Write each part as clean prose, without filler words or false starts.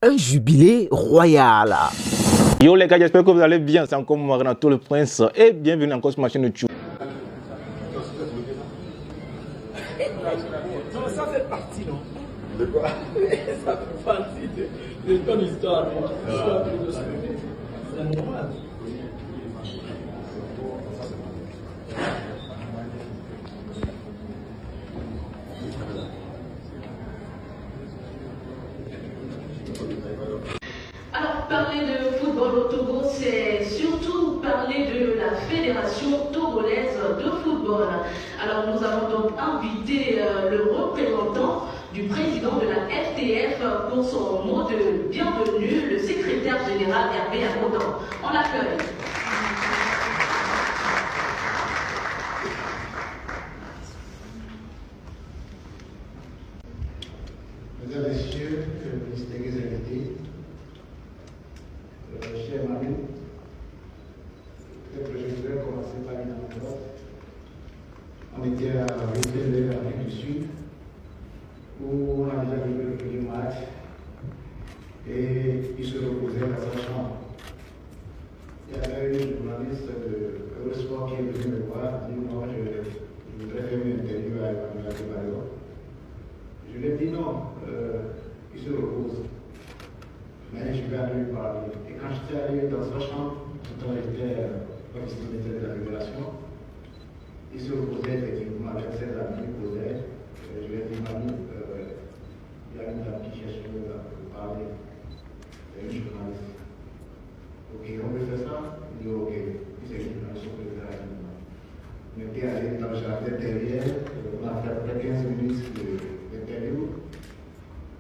un jubilé royal. Yo les gars, j'espère que vous allez bien. C'est encore moi, Renato le Prince, et bienvenue encore sur ma chaîne YouTube. Non, ça fait partie, non? De quoi? Ça fait partie de ton histoire, non? C'est normal. Alors, parler de football au Togo, c'est surtout parler de la Fédération togolaise de football. Alors, nous avons donc invité le représentant du président de la FTF pour son mot de bienvenue, le secrétaire général Hervé Akodan. On l'accueille. Mesdames, Messieurs, distingués invités, chers amis, peut-être que je voudrais commencer par une anecdote. On était à Bruxelles, l'Afrique du Sud, où on a déjà vu le premier match et il se reposait dans sa chambre. Il y avait une journaliste de Eurosport qui est venue me voir et dit non, je voudrais faire une interview avec Mme Adebayo. Je lui ai dit non, il se repose. Mais je vais aller lui parler. Et quand j'étais allé dans sa chambre, tout le temps j'étais vice-ministre de la Fédération, il se reposait effectivement avec ses amis, il posait. Je lui ai dit, mamie, il y a une dame qui cherche à vous parler. C'est une journaliste. Ok, on peut faire ça? Il dit ok. Puis c'est une journaliste, on peut le faire rapidement. On était allé dans le jardin derrière, on a fait à peu près 15 minutes d'interview.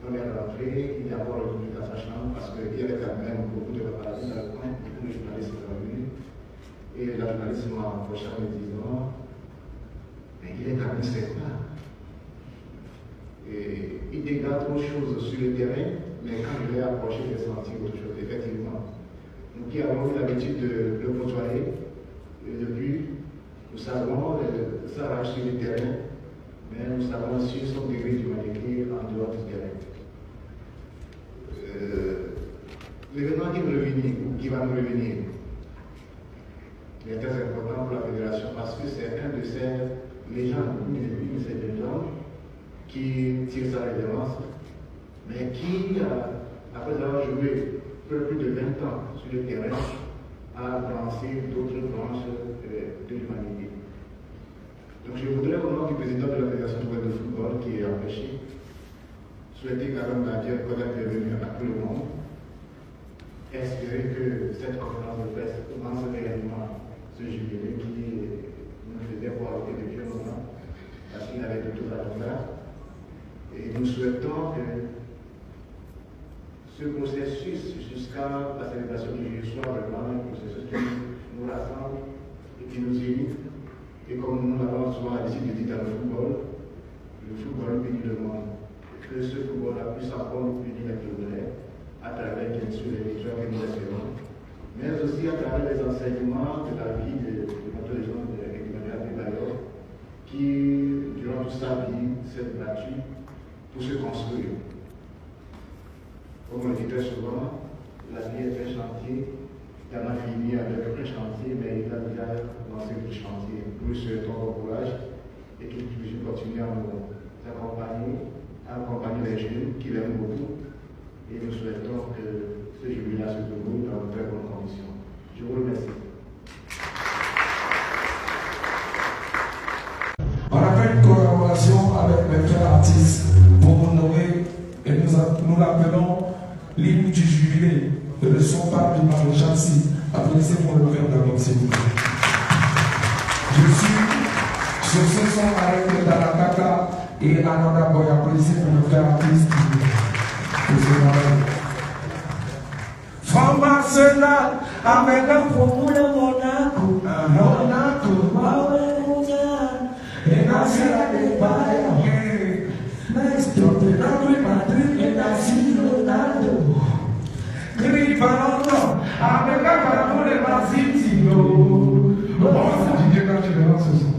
On est rentré, il est d'abord revenu dans sa chambre parce qu'il y avait quand même beaucoup de paparazzi dans le coin, beaucoup de journalistes sont venus. Et la journaliste m'a approché en me disant, mais il est quand même sympa. Et il dégage trop de choses sur le terrain, mais quand je l'ai approché, j'ai senti autre chose, effectivement. Nous qui avons eu l'habitude de le côtoyer, depuis, nous savons, ça rage sur le terrain, mais nous savons aussi son degré d'humanité en dehors du terrain. L'événement qui va me revenir est très important pour la fédération parce que c'est un de ces légendes, une de ces légendes qui tire sa révérence, mais qui, après avoir joué plus de 20 ans sur le terrain, a lancé d'autres branches de l'humanité. Donc je voudrais, au nom du président de la Fédération de football qui est empêché, souhaiter quand même la bienvenue à tout le monde. Espérer que cette conférence de presse commence réellement ce jubilé qui nous faisait voir depuis un moment, parce qu'il avait de tout agenda. Et nous souhaitons que ce processus jusqu'à la célébration du jour soit vraiment un processus qui nous rassemble et qui nous unit. Et comme nous l'avons souvent l'habitude de dire dans le football unit le monde. Que ce football-là puisse encore unir les Togolais à travers bien sûr les victoires que nous espérons, mais aussi à travers les enseignements de la vie de notre légende Mme Adebayo, qui, durant toute sa vie, s'est battue pour se construire. Comme on le dit très souvent, la vie est un chantier, il en a fini avec un chantier, mais il a déjà lancé le chantier. Nous lui souhaitons bon courage et qu'il puisse continuer à nous accompagner les jeunes qui l'aiment beaucoup. Et nous souhaitons que ce jubilé se déroule dans de très bonnes conditions. Je vous remercie. On a fait une collaboration avec mes frères artistes pour nous nommer et nous l'appelons l'hymne du jubilé de le son par du maréchal Si. Applaudissez pour le faire d'abord, s'il vous plaît. Je suis sur ce son avec Dalakaka et Ananda Boy. Applaudissez pour le frère artiste. From Arsenal, avec un promo de Monaco, et Nasser Adebayo, next to the Real Madrid, et Nasser Ronaldo, Grifano, avec un promo de Masitio. Oh, c'est Didier quand tu le lances ce son.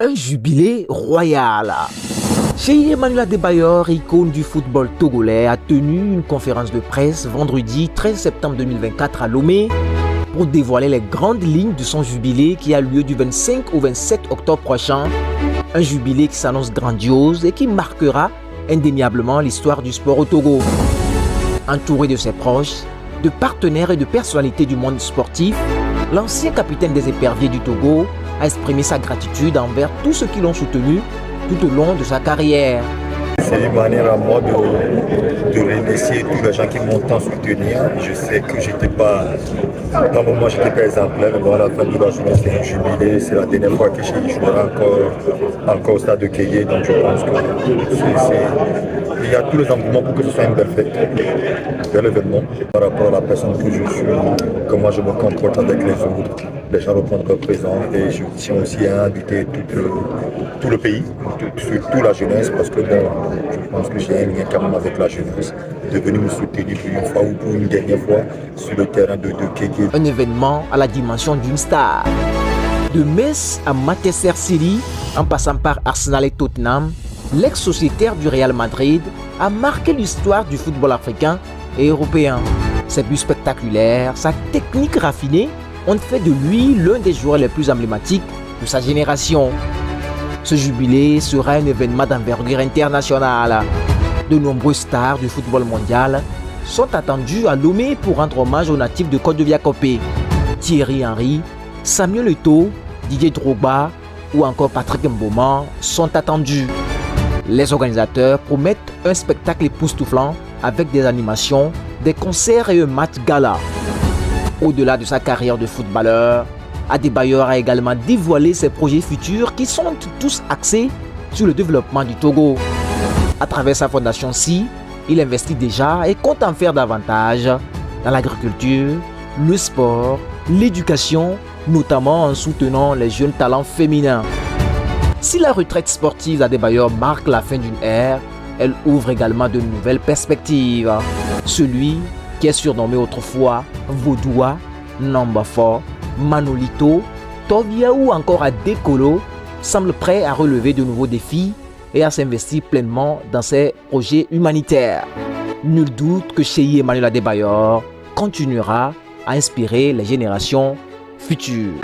Un jubilé royal. Cheyi Emmanuel Adebayor, icône du football togolais, a tenu une conférence de presse vendredi 13 septembre 2024 à Lomé pour dévoiler les grandes lignes de son jubilé qui a lieu du 25 au 27 octobre prochain. Un jubilé qui s'annonce grandiose et qui marquera indéniablement l'histoire du sport au Togo. Entouré de ses proches, de partenaires et de personnalités du monde sportif, l'ancien capitaine des éperviers du Togo a exprimé sa gratitude envers tous ceux qui l'ont soutenu tout au long de sa carrière. C'est une manière à moi de remercier tous les gens qui m'ont tant soutenu. Je sais que j'étais pas, dans le moment j'étais pas exemplaire, mais bon, à la fin de la journée c'est un jubilé, c'est la dernière fois que je jouerai encore au stade de Kéyé, donc je pense que il y a tous les engouements pour que ce soit une belle fête, un bel événement par rapport à la personne que je suis, comment je me comporte avec les autres. Les gens reprendront présent et je tiens aussi à inviter tout le pays, surtout la jeunesse, parce que bon, je pense que j'ai un lien quand même avec la jeunesse, de venir me soutenir pour une fois ou pour une dernière fois sur le terrain de Kéké. Un événement à la dimension d'une star. De Metz à Manchester City, en passant par Arsenal et Tottenham, l'ex-sociétaire du Real Madrid a marqué l'histoire du football africain et européen. Ses buts spectaculaires, sa technique raffinée ont fait de lui l'un des joueurs les plus emblématiques de sa génération. Ce jubilé sera un événement d'envergure internationale. De nombreuses stars du football mondial sont attendus à Lomé pour rendre hommage aux natifs de Côte d'Ivoire. Thierry Henry, Samuel Eto'o, Didier Drogba ou encore Patrick Mboma sont attendus. Les organisateurs promettent un spectacle époustouflant avec des animations, des concerts et un match gala. Au-delà de sa carrière de footballeur, Adebayor a également dévoilé ses projets futurs qui sont tous axés sur le développement du Togo. À travers sa fondation SI, il investit déjà et compte en faire davantage dans l'agriculture, le sport, l'éducation, notamment en soutenant les jeunes talents féminins. Si la retraite sportive d'Adebayor marque la fin d'une ère, elle ouvre également de nouvelles perspectives. Celui qui est surnommé autrefois Vaudois, Nambafo, Manolito, Tovia ou encore Adekolo semble prêt à relever de nouveaux défis et à s'investir pleinement dans ses projets humanitaires. Nul doute que Cheyi Emmanuel Adebayor continuera à inspirer les générations futures.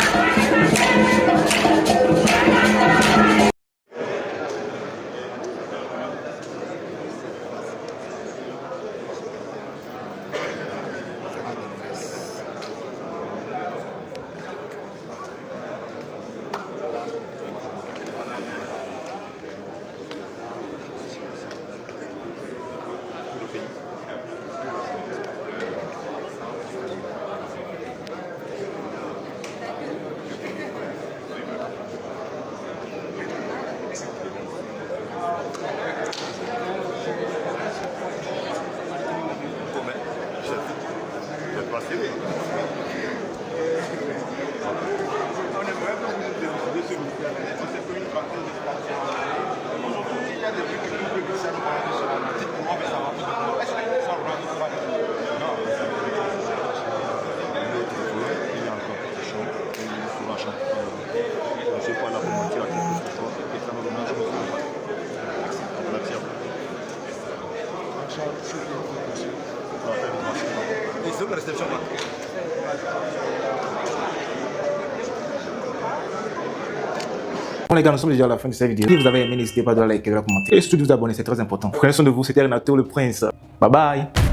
Bon les gars, nous sommes déjà à la fin de cette vidéo. Si vous avez aimé, n'hésitez pas à liker et à commenter. Et surtout de vous abonner, c'est très important. Prenez soin de vous, c'était Renato le Prince. Bye bye.